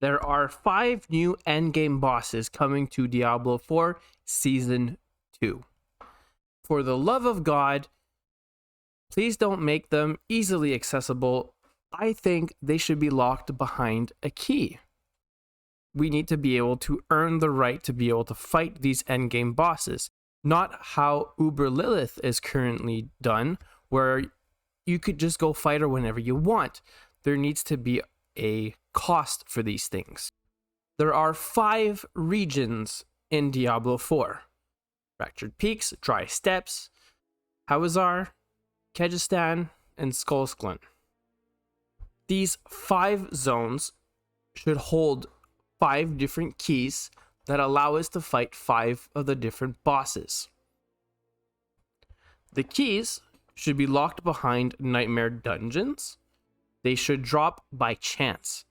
There are 5 new endgame bosses coming to Diablo 4 Season 2. For the love of God, please don't make them easily accessible. I think they should be locked behind a key. We need to be able to earn the right to be able to fight these endgame bosses, not how Uber Lilith is currently done, where you could just go fight her whenever you want. There needs to be a cost for these things. There are 5 regions in Diablo 4. Fractured Peaks, Dry Steppes, Hawazar, Kyrgyzstan, and Skullsklun. These 5 zones should hold 5 different keys that allow us to fight 5 of the different bosses. The keys should be locked behind nightmare dungeons. They should drop by chance.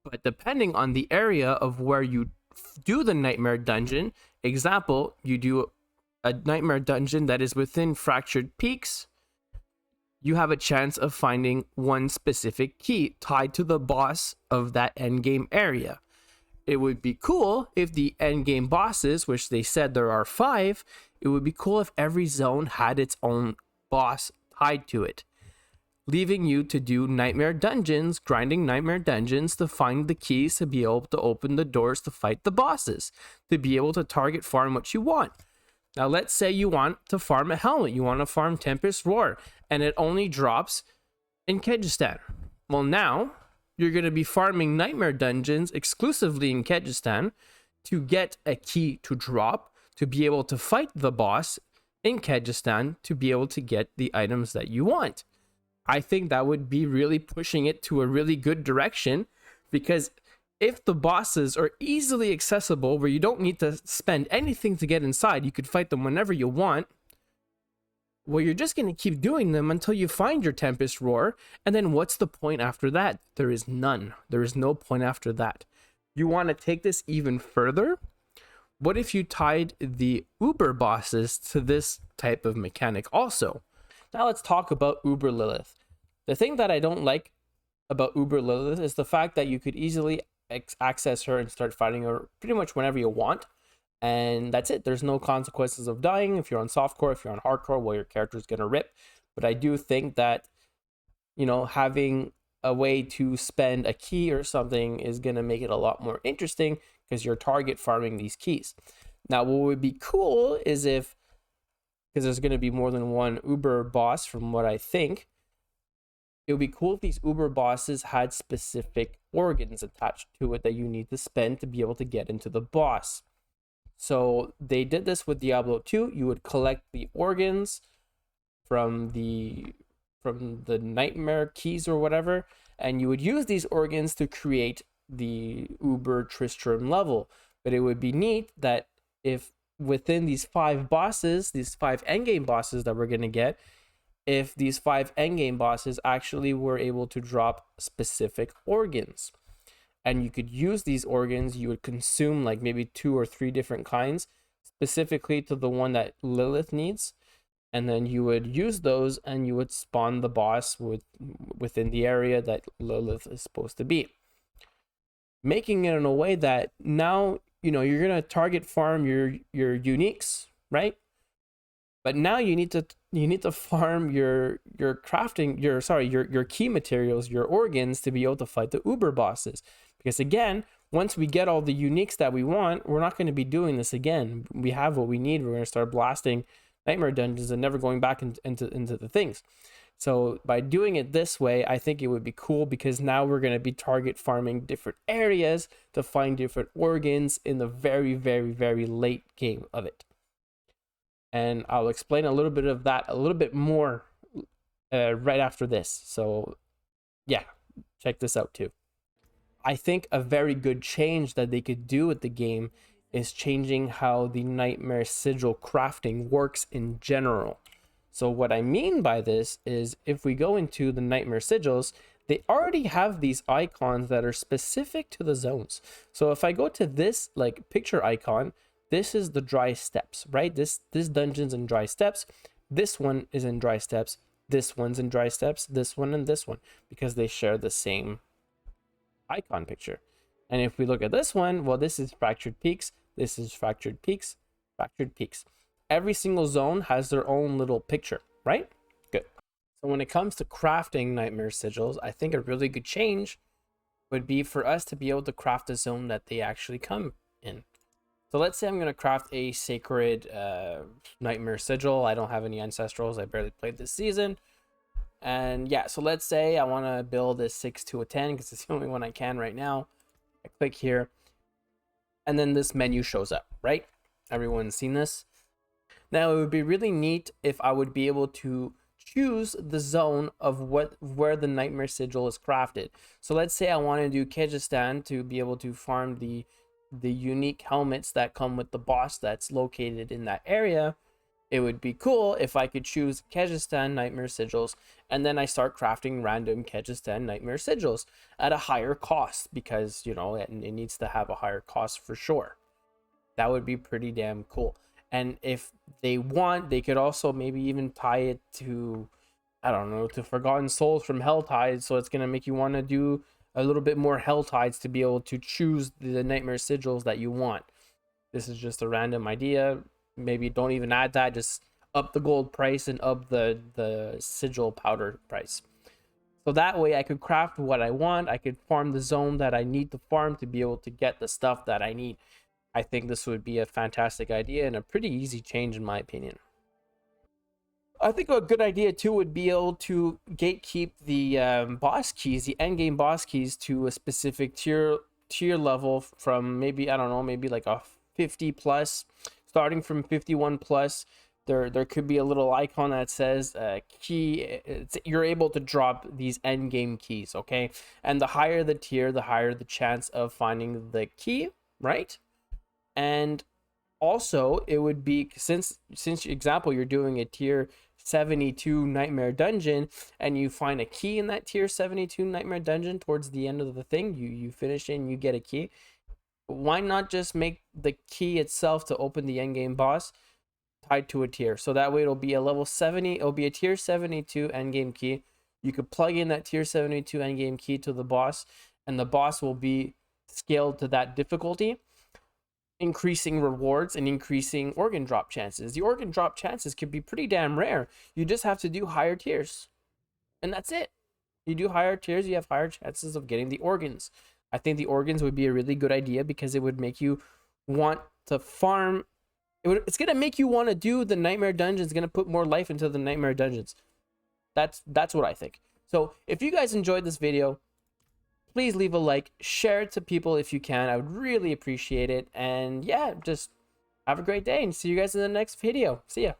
But depending on the area of where you do the nightmare dungeon, example, you do a nightmare dungeon that is within Fractured Peaks, you have a chance of finding one specific key tied to the boss of that endgame area. It would be cool if the endgame bosses, which they said there are 5, it would be cool if every zone had its own boss tied to it, leaving you to do nightmare dungeons, grinding nightmare dungeons to find the keys to be able to open the doors to fight the bosses, to be able to target farm what you want. Now, let's say you want to farm a helmet, you want to farm Tempest Roar, and it only drops in Kyrgyzstan. Well, now you're going to be farming nightmare dungeons exclusively in Kyrgyzstan to get a key to drop, to be able to fight the boss in Kyrgyzstan, to be able to get the items that you want. I think that would be really pushing it to a really good direction, because if the bosses are easily accessible where you don't need to spend anything to get inside, you could fight them whenever you want, well, you're just going to keep doing them until you find your Tempest Roar, and then what's the point after that? There is none. There is no point after that. You want to take this even further? What if you tied the Uber bosses to this type of mechanic also? Now let's talk about Uber Lilith. The thing that I don't like about Uber Lilith is the fact that you could easily access her and start fighting her pretty much whenever you want. And that's it. There's no consequences of dying if you're on softcore, if you're on hardcore, well, your character is going to rip. But I do think that, having a way to spend a key or something is going to make it a lot more interesting, because you're target farming these keys. Now, what would be cool is if, because there's going to be more than one Uber boss from what I think, it would be cool if these Uber bosses had specific organs attached to it that you need to spend to be able to get into the boss. So they did this with Diablo 2. You would collect the organs from the nightmare keys or whatever, and you would use these organs to create the Uber Tristram level. But it would be neat that if within these 5 bosses, these 5 endgame bosses that we're going to get, if these 5 endgame bosses actually were able to drop specific organs. And you could use these organs, you would consume like maybe 2 or 3 different kinds, specifically to the one that Lilith needs. And then you would use those and you would spawn the boss within the area that Lilith is supposed to be. Making it in a way that now, you're going to target farm your uniques, right? But now you need to farm your crafting, your key materials, your organs, to be able to fight the Uber bosses. Because again, once we get all the uniques that we want, we're not going to be doing this again. We have what we need. We're going to start blasting nightmare dungeons and never going back into the things. So by doing it this way, I think it would be cool, because now we're going to be target farming different areas to find different organs in the very, very, very late game of it. And I'll explain a little bit of that a little bit more right after this. So yeah, check this out too. I think a very good change that they could do with the game is changing how the Nightmare Sigil crafting works in general. So what I mean by this is, if we go into the Nightmare Sigils, they already have these icons that are specific to the zones. So if I go to this like picture icon, this is the Dry Steppes, right? This dungeon's in Dry Steppes. This one is in Dry Steppes. This one's in Dry Steppes. This one and this one, because they share the same icon picture. And if we look at this one, well, this is fractured peaks, this is fractured peaks, fractured peaks. Every single zone has their own little picture, right? Good. So when it comes to crafting nightmare sigils, I think a really good change would be for us to be able to craft a zone that they actually come in. So let's say I'm going to craft a sacred nightmare sigil. I don't have any ancestrals. I barely played this season. And yeah, so let's say I want to build a 6 to a 10 because it's the only one I can right now. I click here, and then this menu shows up, right? Everyone's seen this. Now it would be really neat if I would be able to choose the zone of where the nightmare sigil is crafted. So let's say I want to do Kyrgyzstan to be able to farm the unique helmets that come with the boss that's located in that area. It would be cool if I could choose Kyrgyzstan nightmare sigils, and then I start crafting random Kyrgyzstan nightmare sigils at a higher cost, because you know it needs to have a higher cost for sure. That would be pretty damn cool. And if they want, they could also maybe even tie it to, I don't know, to Forgotten Souls from Hell Tides. So it's going to make you want to do a little bit more Hell Tides to be able to choose the nightmare sigils that you want. This is just a random idea. Maybe don't even add that. Just up the gold price and up the sigil powder price. So that way I could craft what I want. I could farm the zone that I need to farm to be able to get the stuff that I need. I think this would be a fantastic idea and a pretty easy change in my opinion. I think a good idea too would be able to gatekeep the boss keys, the endgame boss keys, to a specific tier level from maybe, I don't know, maybe like a 50 plus, starting from 51 plus. There could be a little icon that says key. You're able to drop these endgame keys, okay? And the higher the tier, the higher the chance of finding the key, right? And also it would be, since example you're doing a tier 72 nightmare dungeon and you find a key in that tier 72 nightmare dungeon towards the end of the thing, you finish it and you get a key. Why not just make the key itself to open the endgame boss tied to a tier? So that way it'll be a level 70, it'll be a tier 72 endgame key. You could plug in that tier 72 endgame key to the boss, and the boss will be scaled to that difficulty, increasing rewards and increasing organ drop chances. The organ drop chances could be pretty damn rare. You just have to do higher tiers, and that's it. You do higher tiers, you have higher chances of getting the organs. I think the organs would be a really good idea because it would make you want to farm. It's gonna make you want to do the nightmare dungeons. It's gonna put more life into the nightmare dungeons. That's what I think. So if you guys enjoyed this video, please leave a like, share it to people if you can. I would really appreciate it. And yeah, just have a great day and see you guys in the next video. See ya.